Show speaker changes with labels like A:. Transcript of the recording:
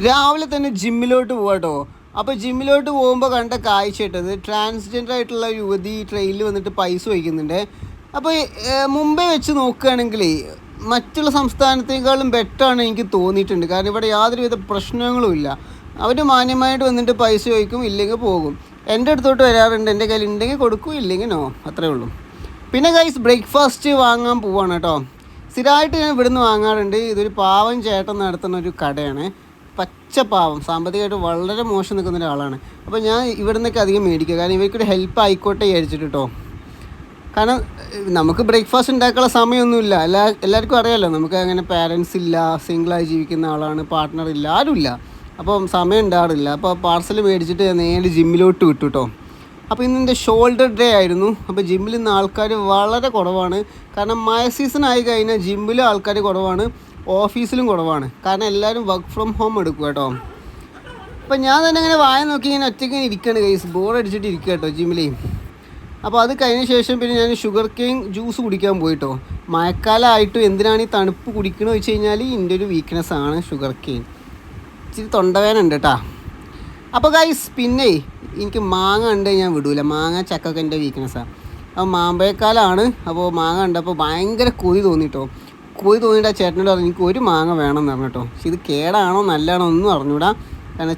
A: രാവിലെ തന്നെ ജിമ്മിലോട്ട് പോകാട്ടോ. അപ്പോൾ ജിമ്മിലോട്ട് പോകുമ്പോൾ കണ്ട കാഴ്ച ഇട്ടത് ട്രാൻസ്ജെൻഡർ ആയിട്ടുള്ള യുവതി ട്രെയിനിൽ വന്നിട്ട് പൈസ വയ്ക്കുന്നുണ്ട്. അപ്പോൾ മുമ്പേ വെച്ച് നോക്കുകയാണെങ്കിൽ മറ്റുള്ള സംസ്ഥാനത്തേക്കാളും ബെറ്ററാണ് എനിക്ക് തോന്നിയിട്ടുണ്ട്. കാരണം ഇവിടെ യാതൊരുവിധ പ്രശ്നങ്ങളും ഇല്ല. അവർ മാന്യമായിട്ട് വന്നിട്ട് പൈസ ചോദിക്കും, ഇല്ലെങ്കിൽ പോകും. എൻ്റെ അടുത്തോട്ട് വരാറുണ്ട്, എൻ്റെ കയ്യിൽ ഉണ്ടെങ്കിൽ കൊടുക്കും, ഇല്ലെങ്കിൽ നോ, അത്രേ ഉള്ളൂ. പിന്നെ ഗൈസ് ബ്രേക്ക്ഫാസ്റ്റ് വാങ്ങാൻ പോവാണ് കേട്ടോ. സ്ഥിരമായിട്ട് ഞാൻ ഇവിടുന്ന് വാങ്ങാറുണ്ട്. ഇതൊരു പാവം ചേട്ടൻ നടത്തുന്ന ഒരു കടയാണ്. പച്ച പാവം, സാമ്പത്തികമായിട്ട് വളരെ മോശം നിൽക്കുന്ന ഒരാളാണ്. അപ്പോൾ ഞാൻ ഇവിടെ നിന്നൊക്കെ അധികം മേടിക്കുക, കാരണം ഇവർക്കൊരു ഹെൽപ്പ് ആയിക്കോട്ടെ വിചാരിച്ചിട്ട് കേട്ടോ. കാരണം നമുക്ക് ബ്രേക്ക്ഫാസ്റ്റ് ഉണ്ടാക്കാനുള്ള സമയമൊന്നുമില്ല. എല്ലാവർക്കും അറിയാമല്ലോ, നമുക്ക് അങ്ങനെ പാരൻസ് ഇല്ല, സിംഗിളായി ജീവിക്കുന്ന ആളാണ്, പാർട്ട്ണർ ഇല്ല, ആരുമില്ല. അപ്പം സമയം ഉണ്ടാകാറില്ല. അപ്പോൾ പാർസൽ മേടിച്ചിട്ട് നേരെ ജിമ്മിലോട്ട് വിട്ടു കേട്ടോ. അപ്പോൾ ഇന്നെൻ്റെ ഷോൾഡർ ഡേ ആയിരുന്നു. അപ്പോൾ ജിമ്മിൽ ഇന്ന് ആൾക്കാർ വളരെ കുറവാണ്. കാരണം മഴ സീസൺ ആയി കഴിഞ്ഞാൽ ജിമ്മിലും ആൾക്കാർ കുറവാണ്, ഓഫീസിലും കുറവാണ്. കാരണം എല്ലാവരും വർക്ക് ഫ്രം ഹോം എടുക്കുക കേട്ടോ. അപ്പോൾ ഞാൻ തന്നെ ഇങ്ങനെ വായ നോക്കി ഇങ്ങനെ ഒറ്റയ്ക്ക് ഇരിക്കുകയാണ് ഗൈസ്, ബോറടിച്ചിട്ട് ഇരിക്കുക കേട്ടോ ജിമ്മിൽ. അപ്പോൾ അത് കഴിഞ്ഞ ശേഷം പിന്നെ ഞാൻ ഷുഗർ കെയിൻ ജ്യൂസ് കുടിക്കാൻ പോയിട്ടോ. മഴക്കാലമായിട്ടും എന്തിനാണ് ഈ തണുപ്പ് കുടിക്കണമെന്ന് വെച്ച് കഴിഞ്ഞാൽ എൻ്റെ ഒരു വീക്ക്നെസ്സാണ് ഷുഗർ കെയിൻ. ഇച്ചിരി തൊണ്ടവേദന ഉണ്ട് കേട്ടോ. അപ്പോൾ ഗൈസ് പിന്നെ എനിക്ക് മാങ്ങ ഉണ്ട്, ഞാൻ വിടൂല. മാങ്ങ ചക്കൊക്കെ എൻ്റെ വീക്ക്നെസ്സാണ്. അപ്പോൾ മാമ്പഴക്കാലമാണ്. അപ്പോൾ മാങ്ങ ഉണ്ട്. അപ്പോൾ ഭയങ്കര കൊതി തോന്നിട്ടോ. കൊതി തോന്നിയിട്ട് ആ ചേട്ടനോട് പറഞ്ഞു എനിക്ക് ഒരു മാങ്ങ വേണമെന്ന് പറഞ്ഞു കേട്ടോ. പക്ഷെ ഇത് കേടാണോ നല്ലതാണോ ഒന്നും അറിഞ്ഞൂടാ. കാരണം